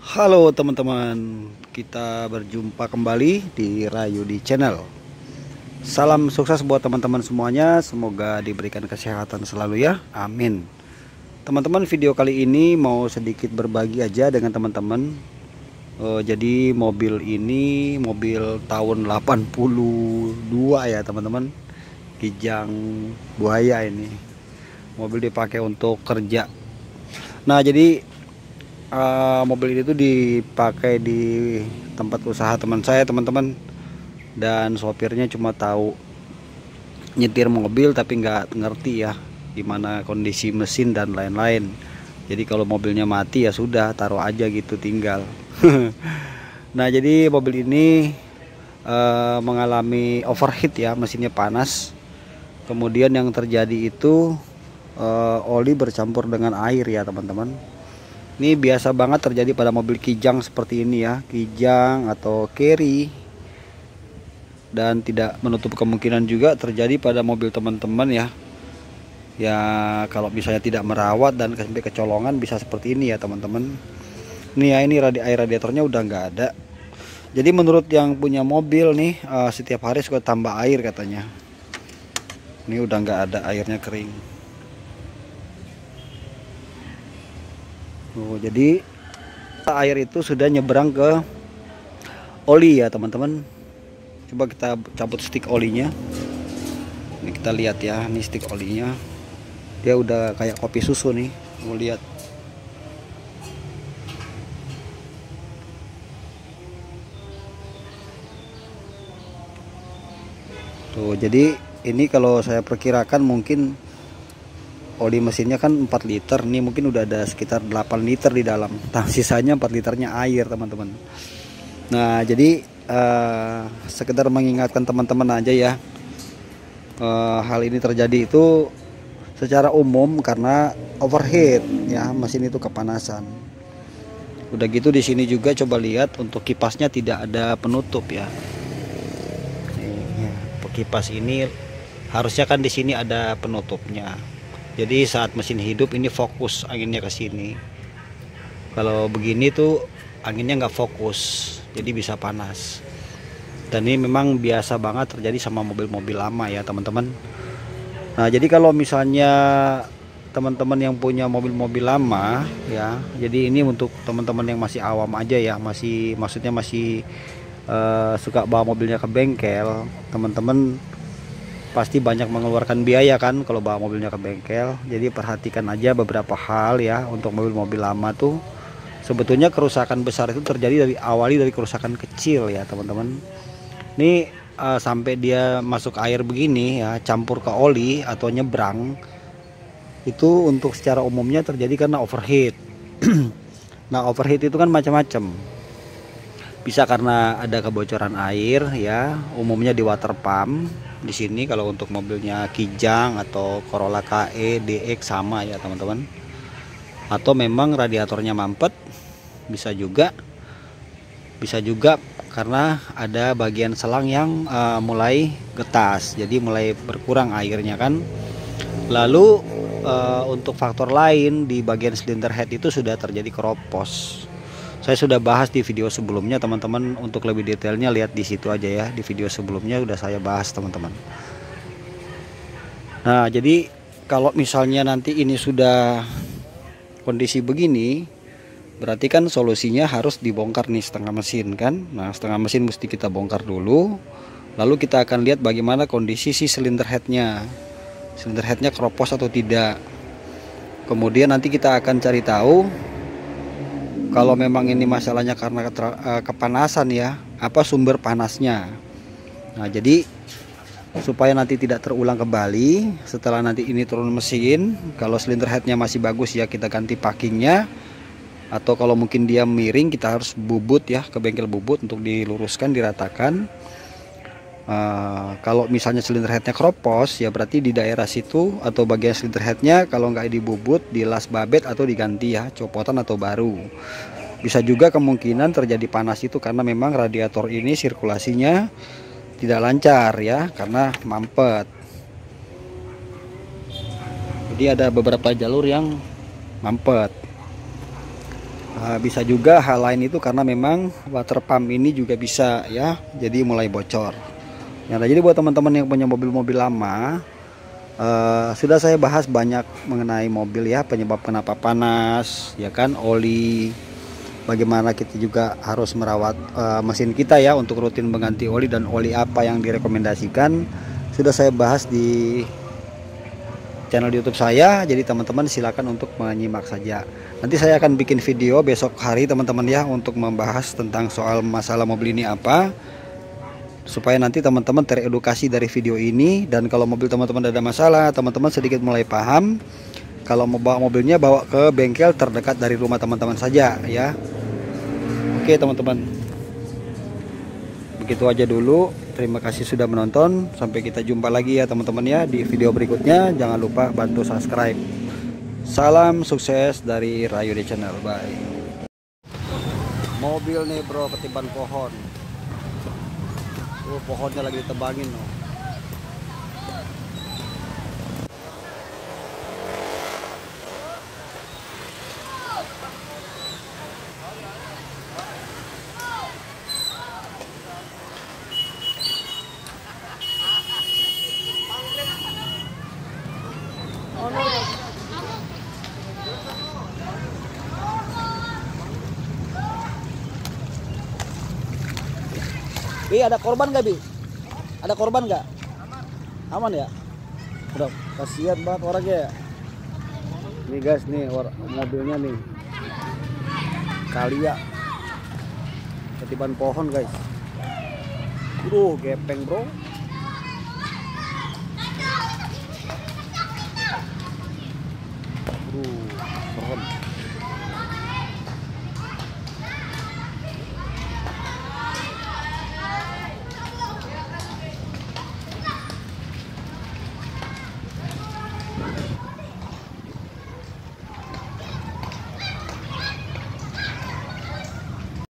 Halo teman-teman, kita berjumpa kembali di Rayudi Channel. Salam sukses buat teman-teman semuanya, semoga diberikan kesehatan selalu ya, amin. Teman-teman, video kali ini mau sedikit berbagi aja dengan teman-teman. Jadi mobil ini mobil tahun 82 ya teman-teman, Kijang Buaya ini. Mobil dipakai untuk kerja. Nah jadi mobil ini tuh dipakai di tempat usaha teman saya teman-teman, dan sopirnya cuma tahu nyetir mobil tapi nggak ngerti ya gimana kondisi mesin dan lain-lain. Jadi kalau mobilnya mati ya sudah, taruh aja gitu tinggal. Nah jadi mobil ini mengalami overheat ya, mesinnya panas. Kemudian yang terjadi itu oli bercampur dengan air ya teman-teman. Ini biasa banget terjadi pada mobil Kijang seperti ini ya, Kijang atau Carry. Dan tidak menutup kemungkinan juga terjadi pada mobil teman-teman ya. Ya kalau misalnya tidak merawat dan sampai kecolongan bisa seperti ini ya teman-teman. Nih ya, ini air radiatornya udah nggak ada. Jadi menurut yang punya mobil nih, setiap hari suka tambah air katanya. Ini udah nggak ada, airnya kering. Jadi air itu sudah nyebrang ke oli ya teman-teman. Coba kita cabut stick olinya. Ini kita lihat ya, ini stick olinya. Dia udah kayak kopi susu nih. Mau lihat. Tuh, jadi ini kalau saya perkirakan mungkin oli mesinnya kan 4 liter, nih mungkin udah ada sekitar 8 liter di dalam. Nah, sisanya 4 liternya air teman-teman. Nah jadi sekedar mengingatkan teman-teman aja ya, hal ini terjadi itu secara umum karena overheat ya, mesin itu kepanasan. Udah gitu di sini juga coba lihat untuk kipasnya tidak ada penutup ya. Nih, kipas ini harusnya kan di sini ada penutupnya. Jadi saat mesin hidup ini fokus anginnya ke sini. Kalau begini tuh anginnya nggak fokus, jadi bisa panas. Dan ini memang biasa banget terjadi sama mobil-mobil lama ya teman-teman. Nah jadi kalau misalnya teman-teman yang punya mobil-mobil lama ya, jadi ini untuk teman-teman yang masih awam aja ya, maksudnya masih suka bawa mobilnya ke bengkel, teman-teman pasti banyak mengeluarkan biaya kan kalau bawa mobilnya ke bengkel. Jadi perhatikan aja beberapa hal ya untuk mobil-mobil lama tuh. Sebetulnya kerusakan besar itu terjadi dari kerusakan kecil ya teman-teman. Ini sampai dia masuk air begini ya, campur ke oli atau nyebrang, itu untuk secara umumnya terjadi karena overheat. Nah overheat itu kan macam-macam. Bisa karena ada kebocoran air ya, umumnya di water pump. Di sini kalau untuk mobilnya Kijang atau Corolla KE, DX sama ya teman-teman. Atau memang radiatornya mampet, bisa juga karena ada bagian selang yang mulai getas, jadi mulai berkurang airnya kan. Lalu untuk faktor lain di bagian silinder head itu sudah terjadi keropos. Saya sudah bahas di video sebelumnya teman-teman, untuk lebih detailnya lihat di situ aja ya, di video sebelumnya udah saya bahas teman-teman. Nah jadi kalau misalnya nanti ini sudah kondisi begini, berarti kan solusinya harus dibongkar nih setengah mesin kan. Nah setengah mesin mesti kita bongkar dulu, lalu kita akan lihat bagaimana kondisi si silinder headnya keropos atau tidak. Kemudian nanti kita akan cari tahu kalau memang ini masalahnya karena kepanasan ya, apa sumber panasnya. Nah jadi supaya nanti tidak terulang kembali, setelah nanti ini turun mesin, kalau silinder headnya masih bagus ya kita ganti packingnya. Atau kalau mungkin dia miring, kita harus bubut ya, ke bengkel bubut untuk diluruskan, diratakan. Kalau misalnya silinder headnya keropos ya berarti di daerah situ atau bagian silinder headnya kalau nggak dibubut, dilas babet atau diganti ya, copotan atau baru. Bisa juga kemungkinan terjadi panas itu karena memang radiator ini sirkulasinya tidak lancar ya, karena mampet. Jadi ada beberapa jalur yang mampet. Bisa juga hal lain itu karena memang water pump ini juga bisa ya, jadi mulai bocor. Nah, jadi buat teman-teman yang punya mobil-mobil lama, sudah saya bahas banyak mengenai mobil ya, penyebab kenapa panas, ya kan, oli. Bagaimana kita juga harus merawat mesin kita ya, untuk rutin mengganti oli, dan oli apa yang direkomendasikan sudah saya bahas di channel YouTube saya. Jadi teman-teman silakan untuk menyimak saja. Nanti saya akan bikin video besok hari teman-teman ya, untuk membahas tentang soal masalah mobil ini apa, supaya nanti teman-teman teredukasi dari video ini. Dan kalau mobil teman-teman ada masalah, teman-teman sedikit mulai paham. Kalau mau bawa mobilnya, bawa ke bengkel terdekat dari rumah teman-teman saja ya. Oke teman-teman, begitu aja dulu. Terima kasih sudah menonton. Sampai kita jumpa lagi ya teman-teman ya, di video berikutnya. Jangan lupa bantu subscribe. Salam sukses dari Rayode Channel. Bye. Mobil nih bro, ketiban pohon. Pohonnya lagi ditebangin loh. Bi, ada korban nggak Bi? Ada korban nggak? Aman ya? Udah, kasihan banget orangnya ya. Nih guys, nih mobilnya nih Kalia ketiban pohon guys. Gepeng bro.